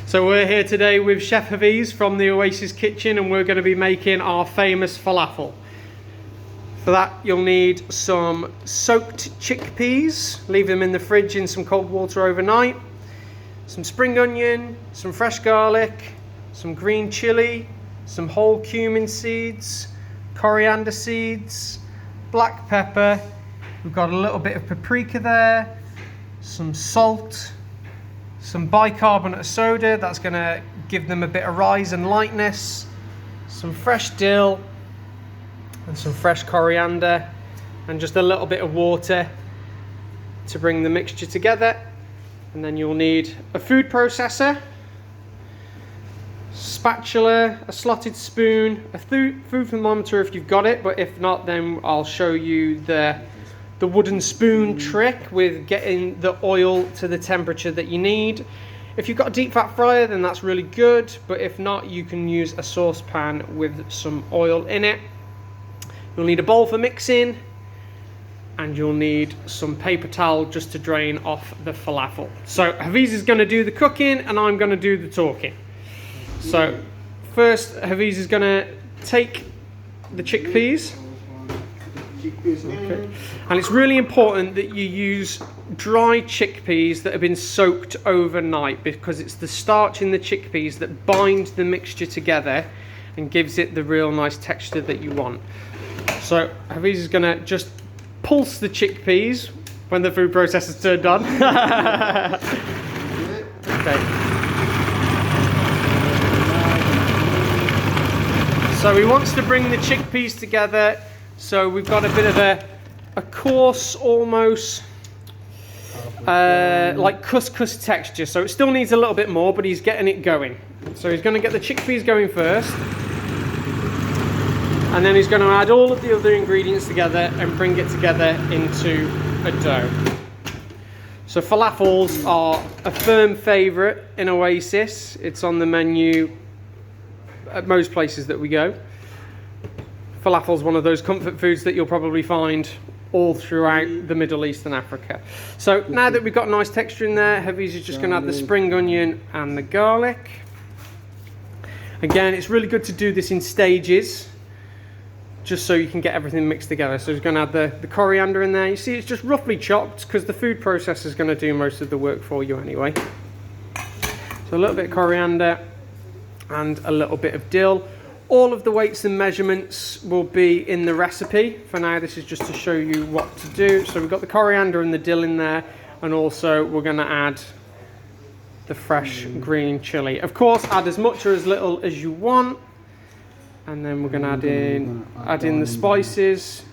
So we're here today with Chef Hafiz from the Oasis kitchen, and we're going to be making our famous falafel. For that you'll need some soaked chickpeas, leave them in the fridge in some cold water overnight, some spring onion, some fresh garlic, some green chilli, some whole cumin seeds, coriander seeds, black pepper, we've got a little bit of paprika there, some salt, some bicarbonate of soda, that's going to give them a bit of rise and lightness, some fresh dill and some fresh coriander, and just a little bit of water to bring the mixture together. And then you'll need a food processor, spatula, a slotted spoon, a food thermometer if you've got it, but if not, then I'll show you the wooden spoon trick with getting the oil to the temperature that you need. If you've got a deep fat fryer, then that's really good, but if not, you can use a saucepan with some oil in it. You'll need a bowl for mixing, and you'll need some paper towel just to drain off the falafel. So Hafiz is going to do the cooking and I'm going to do the talking. So first, Hafiz is going to take the chickpeas. Okay. And it's really important that you use dry chickpeas that have been soaked overnight, because it's the starch in the chickpeas that binds the mixture together and gives it the real nice texture that you want. So Hafiz is going to just pulse the chickpeas when the food processor's turned on. Okay. So he wants to bring the chickpeas together. So we've got a bit of a coarse, almost like couscous texture. So it still needs a little bit more, but he's getting it going. So he's going to get the chickpeas going first. And then he's going to add all of the other ingredients together and bring it together into a dough. So falafels are a firm favourite in Oasis. It's on the menu at most places that we go. Falafel is one of those comfort foods that you'll probably find all throughout the Middle East and Africa. So now that we've got a nice texture in there, Hafiz is just going to add the spring onion and the garlic. Again, it's really good to do this in stages, just so you can get everything mixed together. So he's going to add the coriander in there. You see, it's just roughly chopped because the food processor is going to do most of the work for you anyway. So a little bit of coriander and a little bit of dill. All of the weights and measurements will be in the recipe. For now, this is just to show you what to do. So we've got the coriander and the dill in there, and also we're going to add the fresh green chili. Of course, add as much or as little as you want. And then we're going to add in the spices.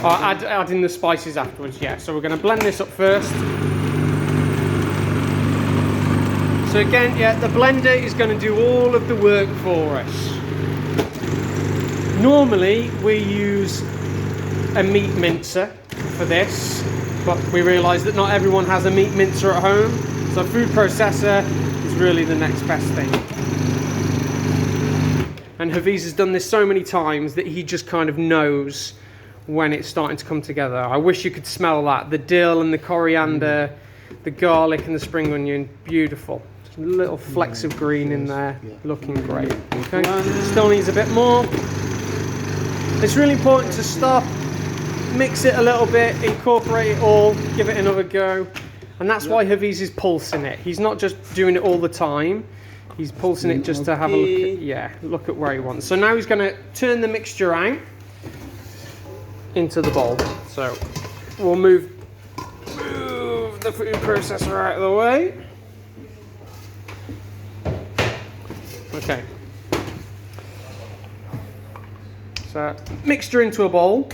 Add in the spices afterwards, yeah. So we're going to blend this up first. So again, yeah, the blender is going to do all of the work for us. Normally, we use a meat mincer for this, but we realise that not everyone has a meat mincer at home. So a food processor is really the next best thing. And Hafiz has done this so many times that he just kind of knows when it's starting to come together. I wish you could smell that. The dill and the coriander, the garlic and the spring onion, beautiful. Just little flecks of green in there, looking great. Okay, still needs a bit more. It's really important to stop, mix it a little bit, incorporate it all, give it another go. And that's why Hafiz is pulsing it. He's not just doing it all the time. He's pulsing it just to have a look at where he wants. So now he's going to turn the mixture out into the bowl. So we'll move the food processor out of the way. Okay. So mixture into a bowl.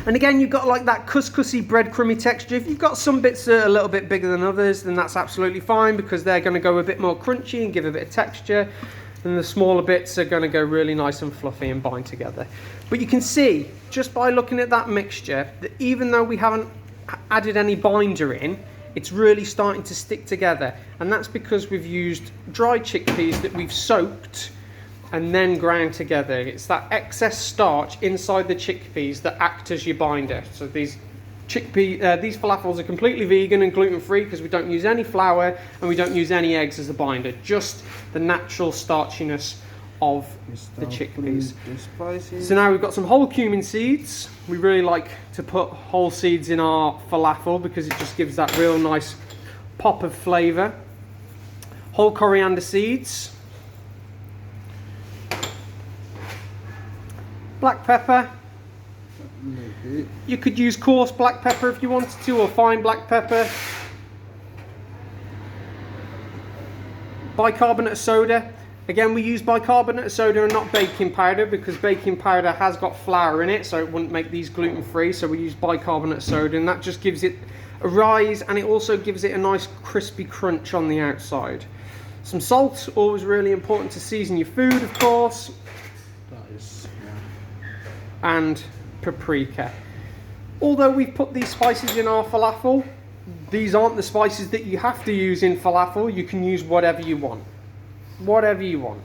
And again, you've got like that couscousy breadcrumby texture. If you've got some bits that are a little bit bigger than others, then that's absolutely fine, because they're going to go a bit more crunchy and give a bit of texture. And the smaller bits are going to go really nice and fluffy and bind together. But you can see, just by looking at that mixture, that even though we haven't added any binder in, it's really starting to stick together. And that's because we've used dried chickpeas that we've soaked and then ground together. It's that excess starch inside the chickpeas that act as your binder. So these these falafels are completely vegan and gluten-free because we don't use any flour and we don't use any eggs as a binder, just the natural starchiness of the chickpeas. So now we've got some whole cumin seeds. We really like to put whole seeds in our falafel because it just gives that real nice pop of flavour. Whole coriander seeds. Black pepper. You could use coarse black pepper if you wanted to, or fine black pepper. Bicarbonate of soda. Again, we use bicarbonate of soda and not baking powder because baking powder has got flour in it, so it wouldn't make these gluten-free. So we use bicarbonate of soda, and that just gives it a rise, and it also gives it a nice crispy crunch on the outside. Some salt, always really important to season your food, of course. That is, yeah. And paprika. Although we've put these spices in our falafel, these aren't the spices that you have to use in falafel. You can use whatever you want. Whatever you want.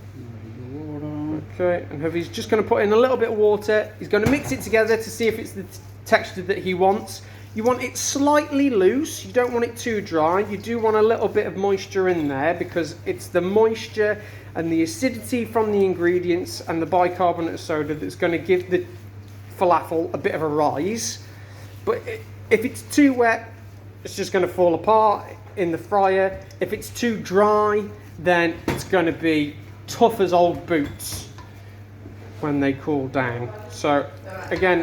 Okay, and Javi's just going to put in a little bit of water. He's going to mix it together to see if it's the texture that he wants. You want it slightly loose. You don't want it too dry. You do want a little bit of moisture in there because it's the moisture and the acidity from the ingredients and the bicarbonate of soda that's going to give the falafel a bit of a rise. But if it's too wet, it's just going to fall apart in the fryer. If it's too dry, then it's going to be tough as old boots when they cool down. So again,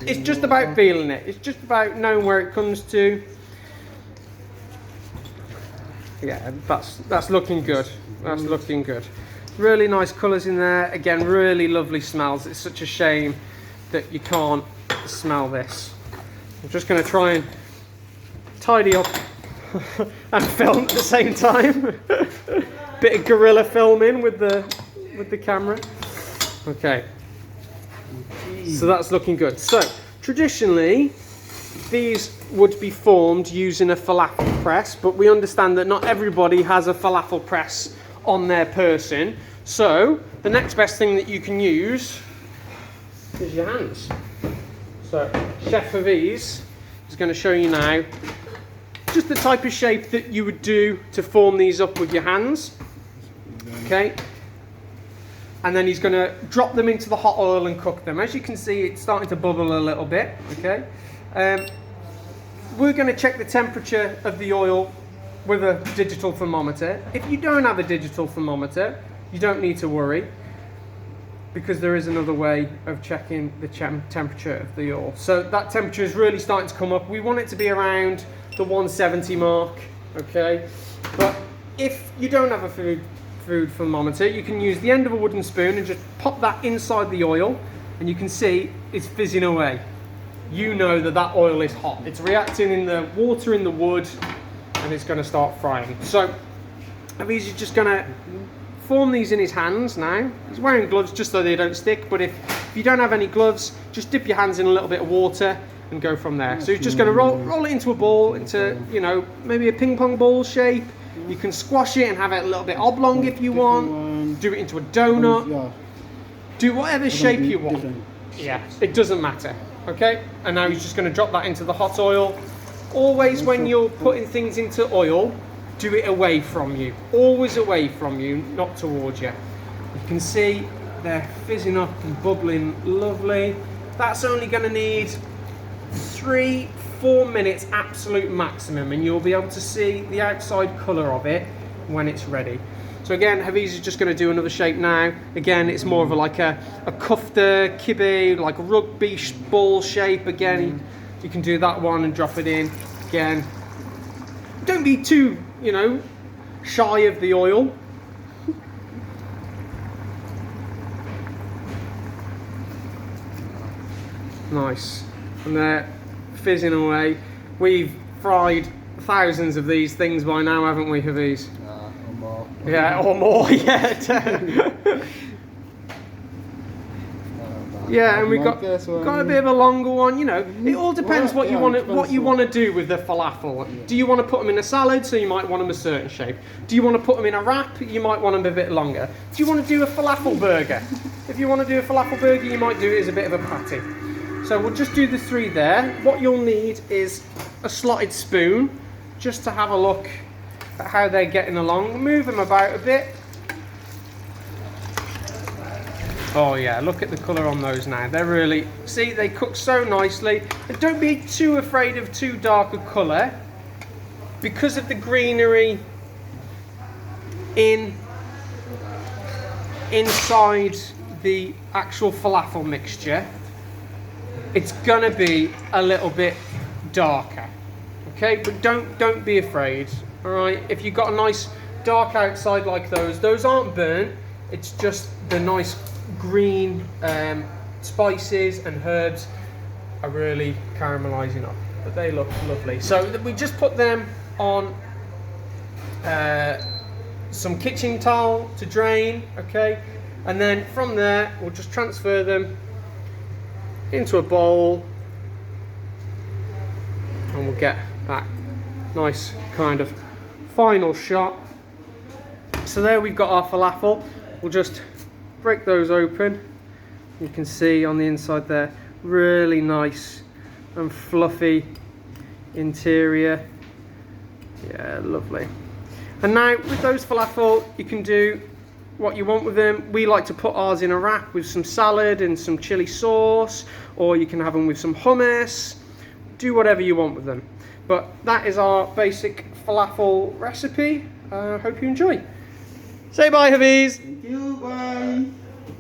it's just about feeling it. It's just about knowing where it comes to. Yeah, that's looking good. That's looking good. Really nice colours in there. Again, really lovely smells. It's such a shame that you can't smell this. I'm just going to try and tidy up and film at the same time. Bit of guerrilla filming with the camera. Okay, so that's looking good. So traditionally these would be formed using a falafel press, but we understand that not everybody has a falafel press on their person. So the next best thing that you can use is your hands. So Chef Javi's is going to show you now just the type of shape that you would do to form these up with your hands. Okay, and then he's going to drop them into the hot oil and cook them. As you can see, it's starting to bubble a little bit. Okay, we're going to check the temperature of the oil with a digital thermometer. If you don't have a digital thermometer, you don't need to worry, because there is another way of checking the temperature of the oil. So that temperature is really starting to come up. We want it to be around the 170 mark. Okay, but if you don't have a food thermometer, you can use the end of a wooden spoon and just pop that inside the oil, and you can see it's fizzing away. You know that that oil is hot. It's reacting in the water in the wood, and it's going to start frying. So he's just going to form these in his hands now. He's wearing gloves just so they don't stick, but if you don't have any gloves, just dip your hands in a little bit of water and go from there. So he's just going to roll it into a ball, into, you know, maybe a ping pong ball shape. You can squash it and have it a little bit oblong if you want. Do it into a donut. Do whatever shape you want. Yeah, it doesn't matter. Okay, and now he's just going to drop that into the hot oil. Always when you're putting things into oil, do it away from you. Always away from you, not towards you. You can see they're fizzing up and bubbling lovely. That's only going to need 3-4 minutes absolute maximum, and you'll be able to see the outside colour of it when it's ready. So again, Javi's is just going to do another shape now. Again, it's more of like a kofta, kibbeh, like a rugby ball shape. Again, you can do that one and drop it in. Again, don't be too, you know, shy of the oil. Nice. And they're fizzing away. We've fried thousands of these things by now, haven't we, Javi's? Or more. Yeah, or more, yeah. Yeah, and we've got a bit of a longer one. You know, it all depends what you want to do with the falafel. Yeah. Do you want to put them in a salad? So you might want them a certain shape. Do you want to put them in a wrap? You might want them a bit longer. Do you want to do a falafel burger? If you want to do a falafel burger, you might do it as a bit of a patty. So we'll just do the 3 there. What you'll need is a slotted spoon, just to have a look at how they're getting along. Move them about a bit. Oh yeah, look at the colour on those now. They're really, see, they cook so nicely. And don't be too afraid of too dark a colour, because of the greenery inside the actual falafel mixture. It's gonna be a little bit darker, okay? But don't be afraid. All right, if you've got a nice dark outside like those aren't burnt. It's just the nice green spices and herbs are really caramelizing up, but they look lovely. So we just put them on some kitchen towel to drain, okay, and then from there we'll just transfer them into a bowl, and we'll get that nice kind of final shot. So there we've got our falafel. We'll just break those open. You can see on the inside there, really nice and fluffy interior. Yeah, lovely. And now with those falafel, you can do what you want with them. We like to put ours in a wrap with some salad and some chili sauce, or you can have them with some hummus. Do whatever you want with them. But that is our basic falafel recipe. Hope you enjoy. Say bye, Hafiz. Thank you, bye.